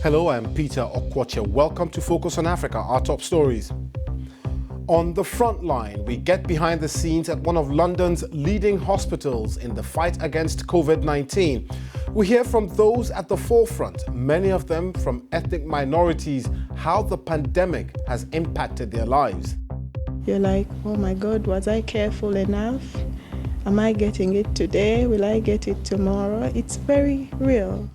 Hello, I'm Peter Okwache. Welcome to Focus on Africa, our top stories. On the front line, we get behind the scenes at one of London's leading hospitals in the fight against Covid-19. We hear from those at the forefront, many of them from ethnic minorities, how the pandemic has impacted their lives. You're like, oh my God, was I careful enough? Am I getting it today? Will I get it tomorrow? It's very real.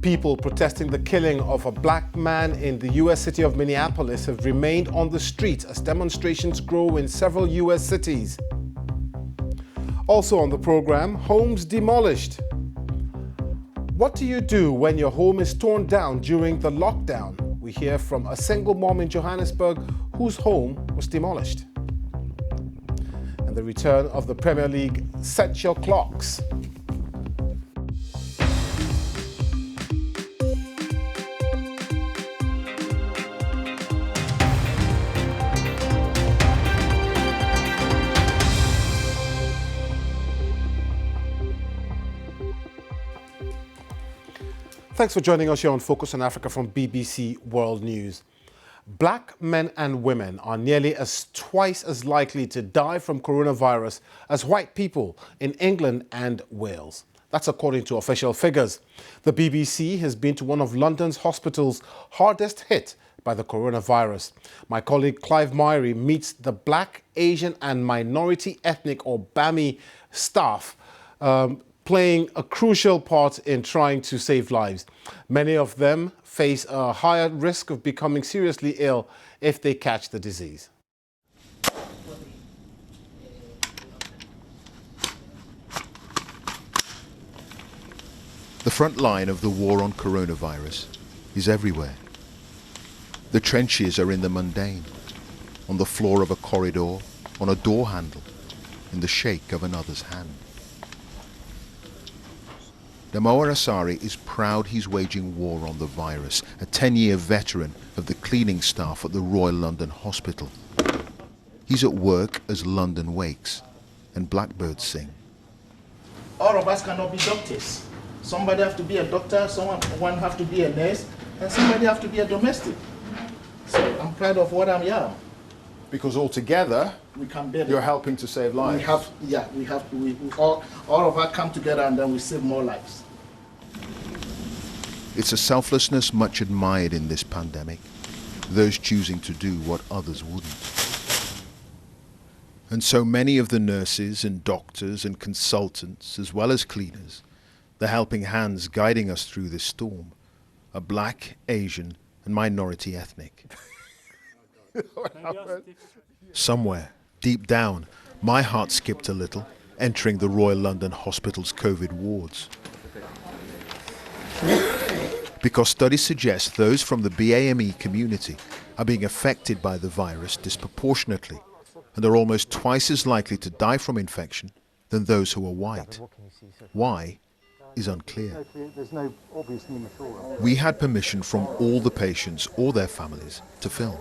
People protesting the killing of a black man in the U.S. city of Minneapolis have remained on the streets as demonstrations grow in several U.S. cities. Also on the program, homes demolished. What do you do when your home is torn down during the lockdown? We hear from a single mom in Johannesburg whose home was demolished. And the return of the Premier League. Set your clocks. Thanks for joining us here on Focus on Africa from BBC World News. Black men and women are nearly twice as likely to die from coronavirus as white people in England and Wales. That's according to official figures. The BBC has been to one of London's hospitals hardest hit by the coronavirus. My colleague Clive Myrie meets the Black, Asian and minority ethnic or BAMI staff playing a crucial part in trying to save lives. Many of them face a higher risk of becoming seriously ill if they catch the disease. The front line of the war on coronavirus is everywhere. The trenches are in the mundane, on the floor of a corridor, on a door handle, in the shake of another's hand. Damoa Asari is proud he's waging war on the virus, a 10-year veteran of the cleaning staff at the Royal London Hospital. He's at work as London wakes and blackbirds sing. All of us cannot be doctors. Somebody have to be a doctor, one have to be a nurse, and somebody have to be a domestic. So I'm proud of what I am. Because altogether, we can better. You're helping to save lives. We all of us come together and then we save more lives. It's a selflessness much admired in this pandemic, those choosing to do what others wouldn't. And so many of the nurses and doctors and consultants, as well as cleaners, the helping hands guiding us through this storm, are Black, Asian and minority ethnic. Somewhere, deep down, my heart skipped a little, entering the Royal London Hospital's COVID wards. Because studies suggest those from the BAME community are being affected by the virus disproportionately and are almost twice as likely to die from infection than those who are white. Why is unclear. We had permission from all the patients or their families to film.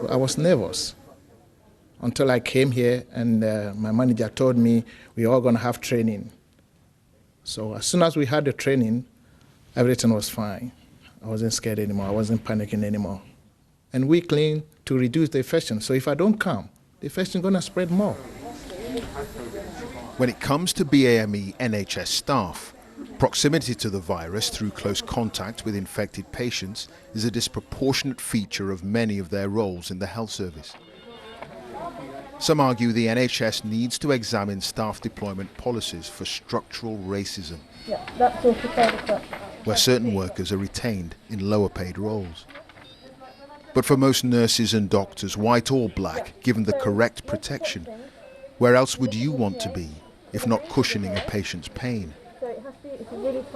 I was nervous until I came here and my manager told me we're all going to have training. So as soon as we had the training, everything was fine. I wasn't scared anymore. I wasn't panicking anymore. And we clean to reduce the infection. So if I don't come, the infection is going to spread more. When it comes to BAME NHS staff, proximity to the virus through close contact with infected patients is a disproportionate feature of many of their roles in the health service. Some argue the NHS needs to examine staff deployment policies for structural racism, where certain workers are retained in lower paid roles. But for most nurses and doctors, white or black, given the correct protection, where else would you want to be if not cushioning a patient's pain?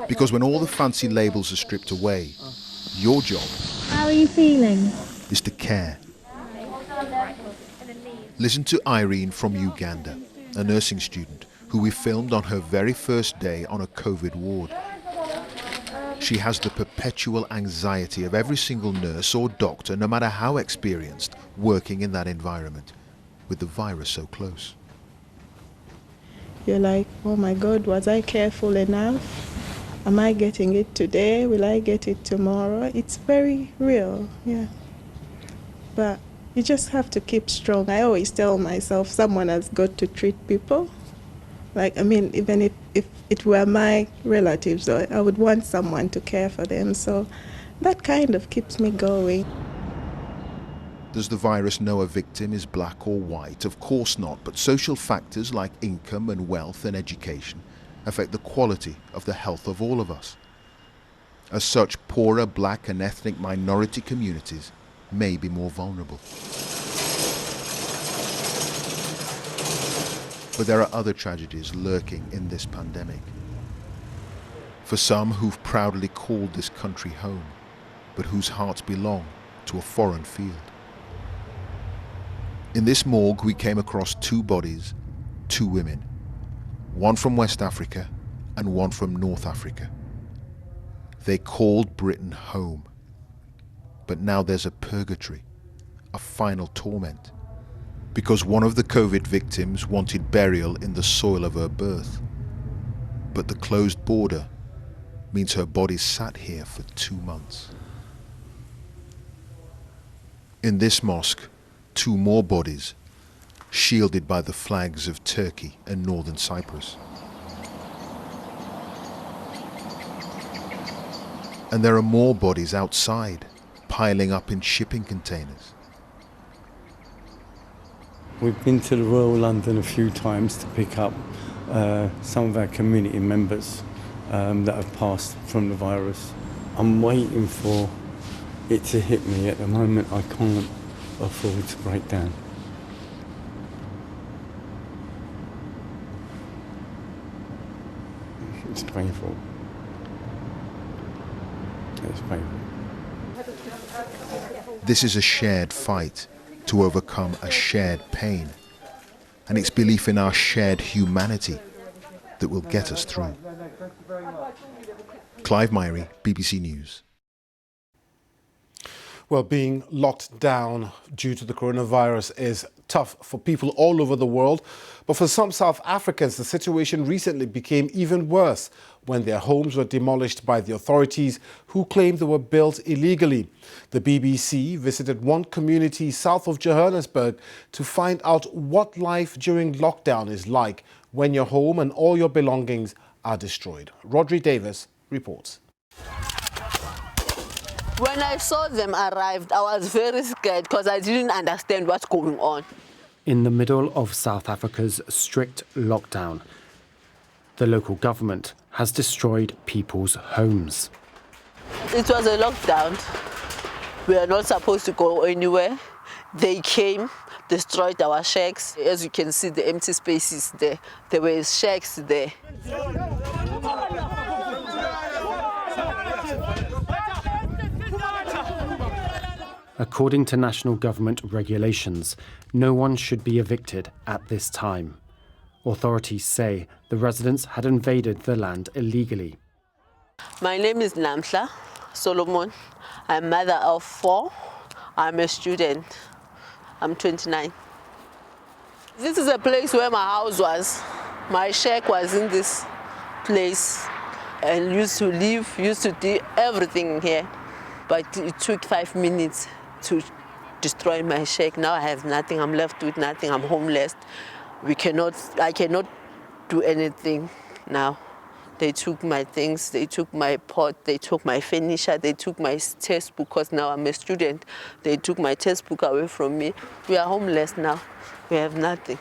Because when all the fancy labels are stripped away, your job, how are you feeling, is to care. Listen to Irene from Uganda, a nursing student who we filmed on her very first day on a COVID ward. She has the perpetual anxiety of every single nurse or doctor, no matter how experienced, working in that environment, with the virus so close. You're like, oh my God, was I careful enough? Am I getting it today? Will I get it tomorrow? It's very real, yeah. But you just have to keep strong. I always tell myself someone has got to treat people. Like, I mean, even if it were my relatives, I would want someone to care for them. So that kind of keeps me going. Does the virus know a victim is black or white? Of course not, but social factors like income and wealth and education affect the quality of the health of all of us. As such, poorer black and ethnic minority communities may be more vulnerable. But there are other tragedies lurking in this pandemic. For some who've proudly called this country home, but whose hearts belong to a foreign field. In this morgue, we came across two bodies, two women, one from West Africa and one from North Africa. They called Britain home, but now there's a purgatory, a final torment, because one of the COVID victims wanted burial in the soil of her birth, but the closed border means her body sat here for 2 months. In this mosque, two more bodies, shielded by the flags of Turkey and northern Cyprus. And there are more bodies outside, piling up in shipping containers. We've been to the Royal London a few times to pick up some of our community members that have passed from the virus. I'm waiting for it to hit me. At the moment, I can't afford to break down. It's painful. It's painful. This is a shared fight to overcome a shared pain, and it's belief in our shared humanity that will get us through. Clive Myrie, BBC News. Well, being locked down due to the coronavirus is tough for people all over the world. But for some South Africans, the situation recently became even worse when their homes were demolished by the authorities, who claimed they were built illegally. The BBC visited one community south of Johannesburg to find out what life during lockdown is like when your home and all your belongings are destroyed. Rodri Davis reports. When I saw them arrive, I was very scared because I didn't understand what's going on. In the middle of South Africa's strict lockdown, the local government has destroyed people's homes. It was a lockdown. We are not supposed to go anywhere. They came, destroyed our shacks. As you can see, the empty spaces there. There were shacks there. According to national government regulations, no one should be evicted at this time. Authorities say the residents had invaded the land illegally. My name is Namhla Solomon. I'm mother of 4. I'm a student. I'm 29. This is a place where my house was. My shack was in this place and used to live, used to do everything here. But it took 5 minutes to destroy my shack. Now I have nothing. I'm left with nothing. I'm homeless. I cannot do anything now. They took my things. They took my pot. They took my furniture. They took my textbook because now I'm a student. They took my textbook away from me. We are homeless now. We have nothing.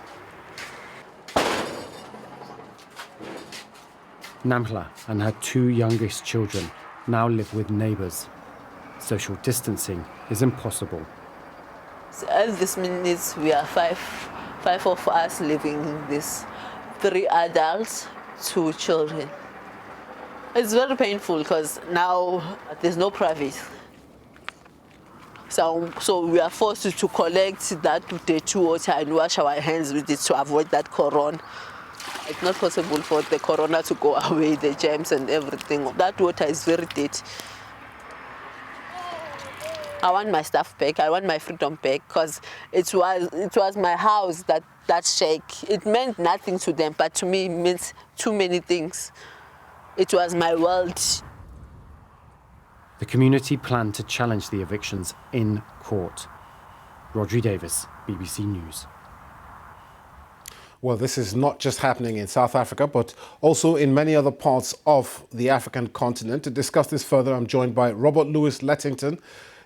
Namhla and her 2 youngest children now live with neighbours. Social distancing is impossible. So at this minute, we are five of us living in this. 3 adults, 2 children. It's very painful because now there's no privacy. So we are forced to collect that dirty water and wash our hands with it to avoid that corona. It's not possible for the corona to go away, the germs and everything. That water is very dirty. I want my stuff back. I want my freedom back because it was my house, that shack. It meant nothing to them, but to me it means too many things. It was my world. The community planned to challenge the evictions in court. Rodri Davis, BBC News. Well, this is not just happening in South Africa, but also in many other parts of the African continent. To discuss this further, I'm joined by Robert Louis Lettington.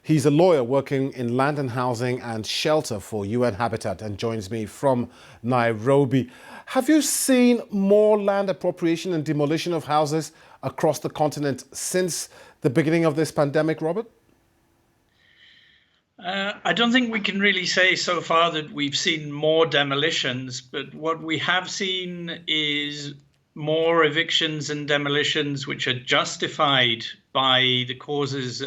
He's a lawyer working in land and housing and shelter for UN Habitat and joins me from Nairobi. Have you seen more land appropriation and demolition of houses across the continent since the beginning of this pandemic, Robert? I don't think we can really say so far that we've seen more demolitions, but what we have seen is more evictions and demolitions which are justified by the causes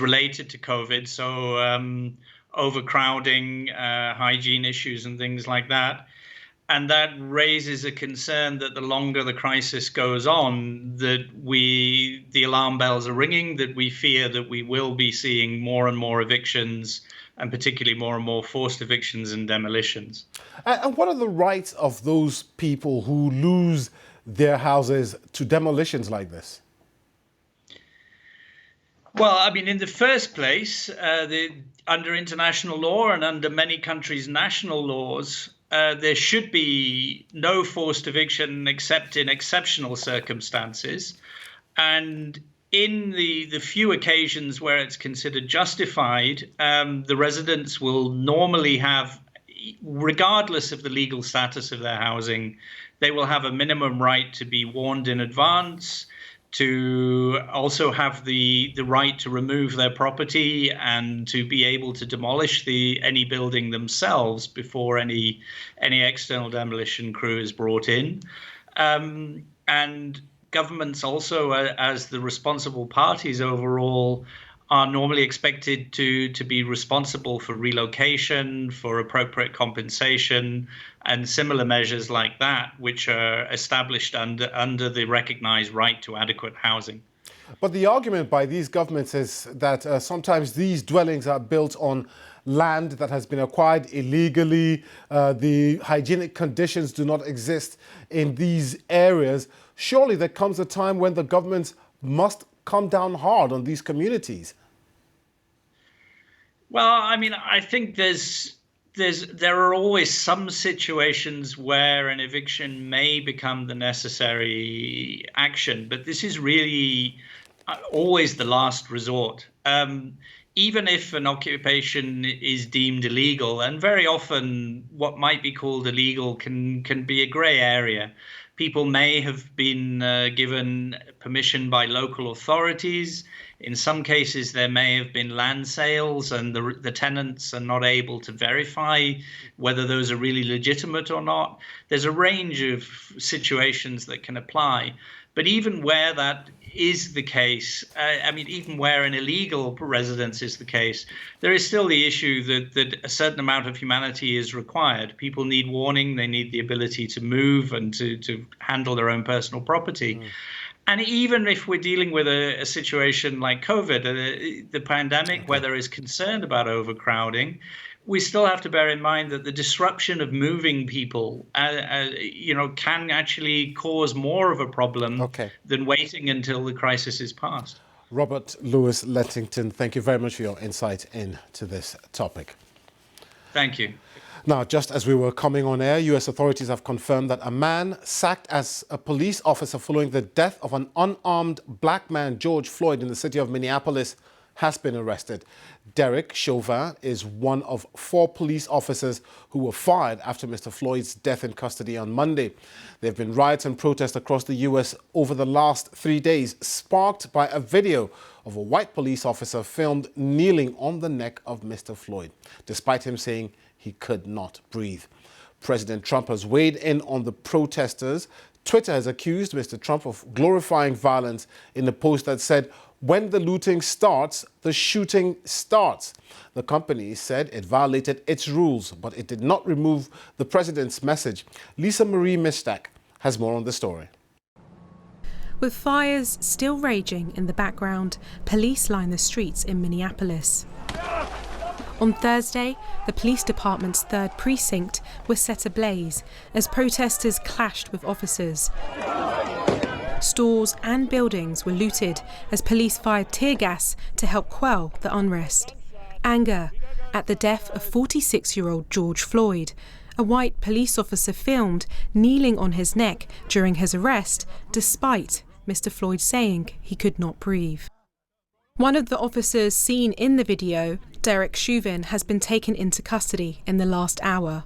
related to COVID, so overcrowding, hygiene issues and things like that. And that raises a concern that the longer the crisis goes on, that the alarm bells are ringing, that we fear that we will be seeing more and more evictions, and particularly more and more forced evictions and demolitions. And what are the rights of those people who lose their houses to demolitions like this? Well, I mean, in the first place, under international law and under many countries' national laws, there should be no forced eviction except in exceptional circumstances. And in the few occasions where it's considered justified, the residents will normally have, regardless of the legal status of their housing, they will have a minimum right to be warned in advance, to also have the right to remove their property and to be able to demolish any building themselves before any external demolition crew is brought in. And governments also, as the responsible parties overall, are normally expected to be responsible for relocation, for appropriate compensation, and similar measures like that, which are established under the recognized right to adequate housing. But the argument by these governments is that sometimes these dwellings are built on land that has been acquired illegally. The hygienic conditions do not exist in these areas. Surely there comes a time when the governments must come down hard on these communities. Well, I mean, I think there are always some situations where an eviction may become the necessary action, but this is really always the last resort. Even if an occupation is deemed illegal, and very often what might be called illegal can be a grey area. People may have been given permission by local authorities. In some cases, there may have been land sales and the tenants are not able to verify whether those are really legitimate or not. There's a range of situations that can apply. But even where that is the case, even where an illegal residence is the case, there is still the issue that a certain amount of humanity is required. People need warning, they need the ability to move and to handle their own personal property. And even if we're dealing with a situation like COVID, the pandemic, where there is concern about overcrowding, we still have to bear in mind that the disruption of moving people, can actually cause more of a problem than waiting until the crisis is past. Robert Louis Lettington, thank you very much for your insight into this topic. Thank you. Now, just as we were coming on air, U.S. authorities have confirmed that a man sacked as a police officer following the death of an unarmed black man, George Floyd, in the city of Minneapolis, has been arrested. Derek Chauvin is one of 4 police officers who were fired after Mr. Floyd's death in custody on Monday. There have been riots and protests across the U.S. over the last 3 days, sparked by a video of a white police officer filmed kneeling on the neck of Mr. Floyd, despite him saying he could not breathe. President Trump has weighed in on the protesters. Twitter has accused Mr. Trump of glorifying violence in a post that said, "When the looting starts, the shooting starts." The company said it violated its rules, but it did not remove the president's message. Lisa Marie Mistak has more on the story. With fires still raging in the background, police line the streets in Minneapolis. On Thursday, the police department's 3rd precinct was set ablaze as protesters clashed with officers. Stores and buildings were looted as police fired tear gas to help quell the unrest. Anger at the death of 46-year-old George Floyd, a white police officer filmed kneeling on his neck during his arrest, despite Mr. Floyd saying he could not breathe. One of the officers seen in the video, Derek Chauvin, has been taken into custody in the last hour.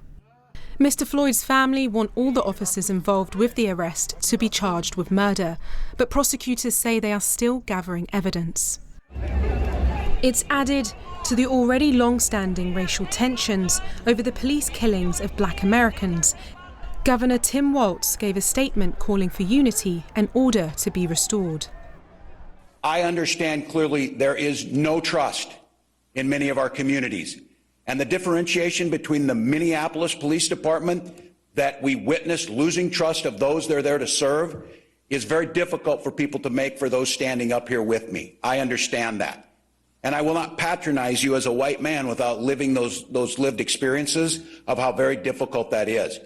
Mr. Floyd's family want all the officers involved with the arrest to be charged with murder, but prosecutors say they are still gathering evidence. It's added to the already long-standing racial tensions over the police killings of Black Americans. Governor Tim Walz gave a statement calling for unity and order to be restored. I understand clearly there is no trust in many of our communities. And the differentiation between the Minneapolis Police Department that we witnessed losing trust of those they're there to serve is very difficult for people to make for those standing up here with me. I understand that. And I will not patronize you as a white man without living those lived experiences of how very difficult that is.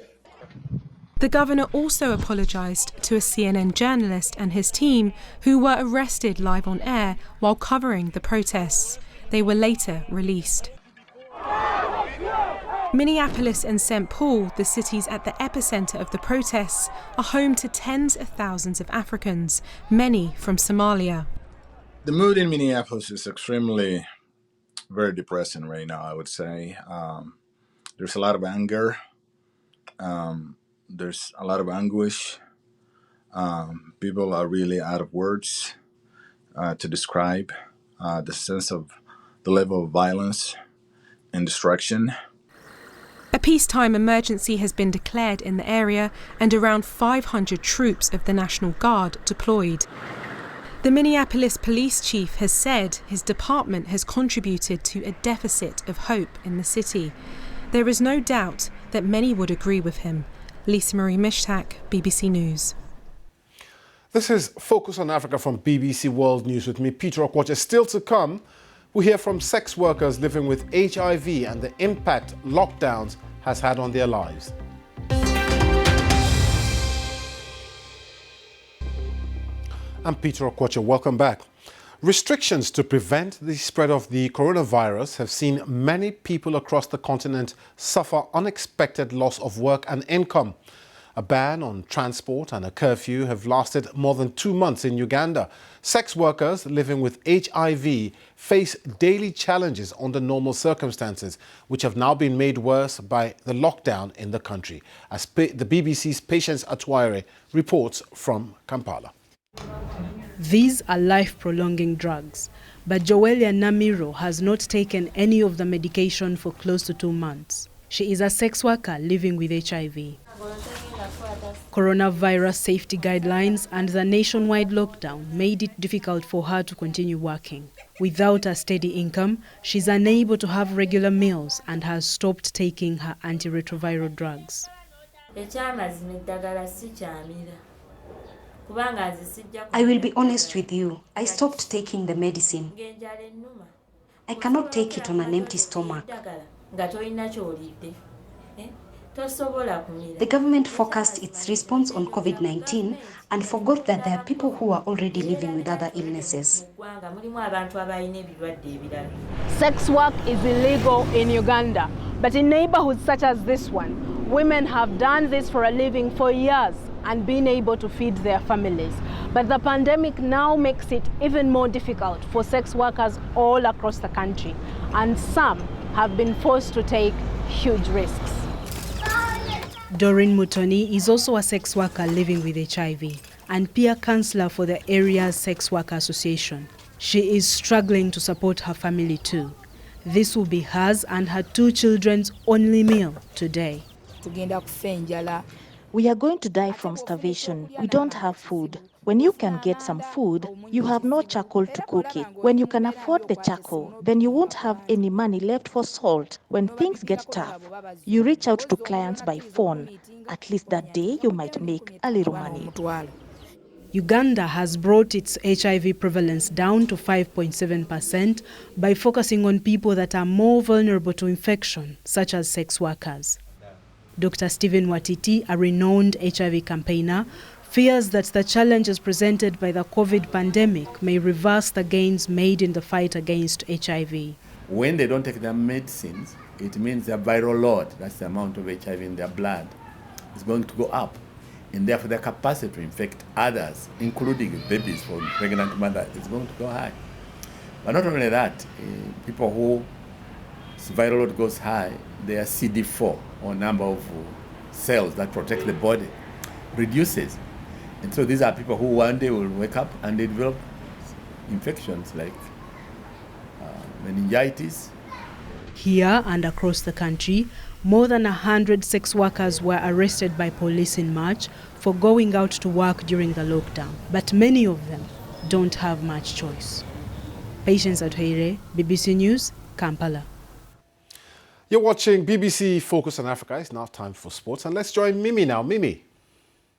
The governor also apologised to a CNN journalist and his team who were arrested live on air while covering the protests. They were later released. Minneapolis and St. Paul, the cities at the epicentre of the protests, are home to tens of thousands of Africans, many from Somalia. The mood in Minneapolis is extremely very depressing right now, I would say. There's a lot of anger. There's a lot of anguish. People are really out of words to describe the sense of the level of violence and destruction. A peacetime emergency has been declared in the area and around 500 troops of the National Guard deployed. The Minneapolis police chief has said his department has contributed to a deficit of hope in the city. There is no doubt that many would agree with him. Lisa Marie Mishtak, BBC News. This is Focus on Africa from BBC World News with me, Peter Okwache. Still to come, we hear from sex workers living with HIV and the impact lockdowns has had on their lives. I'm Peter Okwache. Welcome back. Restrictions to prevent the spread of the coronavirus have seen many people across the continent suffer unexpected loss of work and income. A ban on transport and a curfew have lasted more than 2 months in Uganda. Sex workers living with HIV face daily challenges under normal circumstances, which have now been made worse by the lockdown in the country, as the BBC's Patience Atwire reports from Kampala. These are life-prolonging drugs, but Joelia Namiro has not taken any of the medication for close to 2 months. She is a sex worker living with HIV. Coronavirus safety guidelines and the nationwide lockdown made it difficult for her to continue working. Without a steady income, she's unable to have regular meals and has stopped taking her antiretroviral drugs. I will be honest with you, I stopped taking the medicine. I cannot take it on an empty stomach. The government focused its response on COVID-19 and forgot that there are people who are already living with other illnesses. Sex work is illegal in Uganda, but in neighborhoods such as this one, women have done this for a living for years and been able to feed their families. But the pandemic now makes it even more difficult for sex workers all across the country, and some have been forced to take huge risks. Doreen Mutoni is also a sex worker living with HIV and peer counselor for the area's Sex Worker Association. She is struggling to support her family too. This will be hers and her 2 children's only meal today. We are going to die from starvation. We don't have food. When you can get some food, you have no charcoal to cook it. When you can afford the charcoal, then you won't have any money left for salt. When things get tough, you reach out to clients by phone. At least that day you might make a little money. Uganda has brought its HIV prevalence down to 5.7% by focusing on people that are more vulnerable to infection, such as sex workers. Dr. Stephen Watiti, a renowned HIV campaigner, fears that the challenges presented by the COVID pandemic may reverse the gains made in the fight against HIV. When they don't take their medicines, it means their viral load, that's the amount of HIV in their blood, is going to go up. And therefore their capacity to infect others, including babies for pregnant mothers, is going to go high. But not only that, people whose viral load goes high, their CD4, or number of cells that protect the body, reduces. And so these are people who one day will wake up and they develop infections like meningitis. Here and across the country, more than 100 sex workers were arrested by police in March for going out to work during the lockdown. But many of them don't have much choice. Patience Atuire, BBC News, Kampala. You're watching BBC Focus on Africa. It's now time for sports. And let's join Mimi now. Mimi.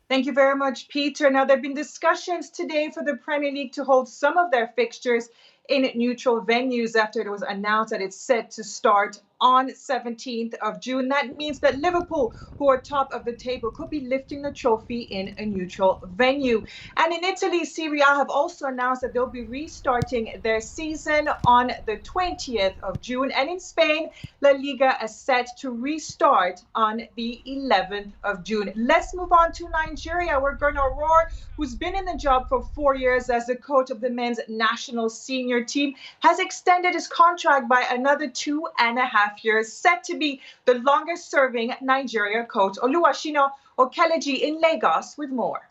Thank you very much, Peter. Now, there have been discussions today for the Premier League to hold some of their fixtures in neutral venues after it was announced that it's set to start on 17th of June. That means that Liverpool, who are top of the table, could be lifting the trophy in a neutral venue. And in Italy, Serie A have also announced that they'll be restarting their season on the 20th of June. And in Spain, La Liga is set to restart on the 11th of June. Let's move on to Nigeria, where Gernot Rohr, who's been in the job for 4 years as the coach of the men's national senior team, has extended his contract by another 2.5 years, set to be the longest serving Nigeria coach. Oluwashina Okeleji in Lagos with more.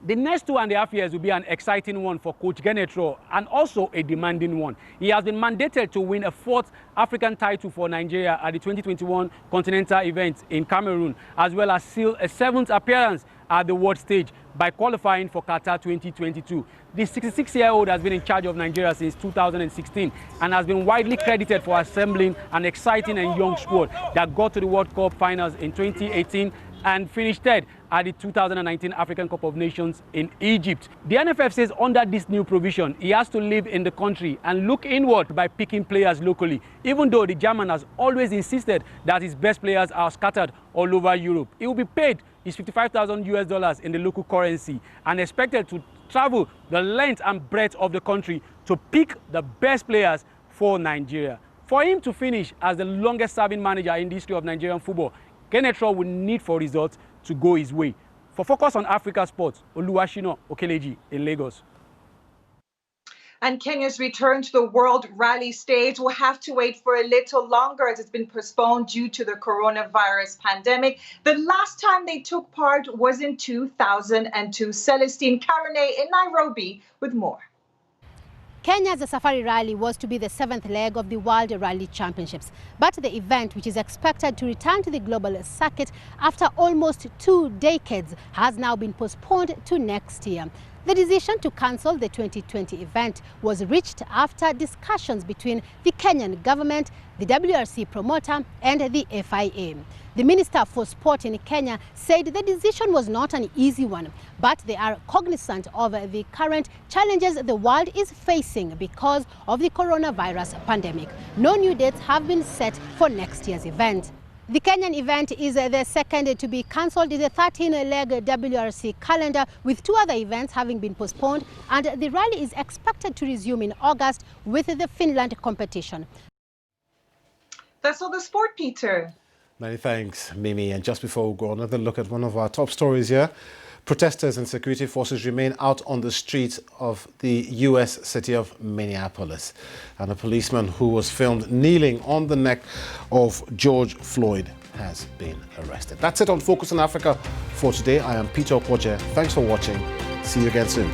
The next 2.5 years will be an exciting one for Coach Gernot Rohr and also a demanding one. He has been mandated to win a 4th African title for Nigeria at the 2021 Continental event in Cameroon, as well as seal a 7th appearance at the world stage by qualifying for Qatar 2022. The 66-year-old has been in charge of Nigeria since 2016 and has been widely credited for assembling an exciting and young squad that got to the World Cup finals in 2018 and finished third at the 2019 African Cup of Nations in Egypt. The NFF says under this new provision, he has to live in the country and look inward by picking players locally, even though the German has always insisted that his best players are scattered all over Europe. He will be paid his $55,000 in the local currency and expected to travel the length and breadth of the country to pick the best players for Nigeria. For him to finish as the longest serving manager in the history of Nigerian football, Gernot Rohr will need for results to go his way. For Focus on Africa Sports, Oluwashina Okeleji in Lagos. And Kenya's return to the World Rally stage will have to wait for a little longer as it's been postponed due to the coronavirus pandemic. The last time they took part was in 2002. Celestine Karane in Nairobi with more. Kenya's Safari Rally was to be the 7th leg of the World Rally Championships. But the event, which is expected to return to the global circuit after almost 2 decades, has now been postponed to next year. The decision to cancel the 2020 event was reached after discussions between the Kenyan government, the WRC promoter and the FIA. The Minister for Sport in Kenya said the decision was not an easy one, but they are cognizant of the current challenges the world is facing because of the coronavirus pandemic. No new dates have been set for next year's event. The Kenyan event is the second to be cancelled in the 13-leg WRC calendar, with 2 other events having been postponed, and the rally is expected to resume in August with the Finland competition. That's all the sport, Peter. Many thanks, Mimi. And just before we go, another look at one of our top stories here. Protesters and security forces remain out on the streets of the U.S. city of Minneapolis. And a policeman who was filmed kneeling on the neck of George Floyd has been arrested. That's it on Focus on Africa for today. I am Peter Okwoje. Thanks for watching. See you again soon.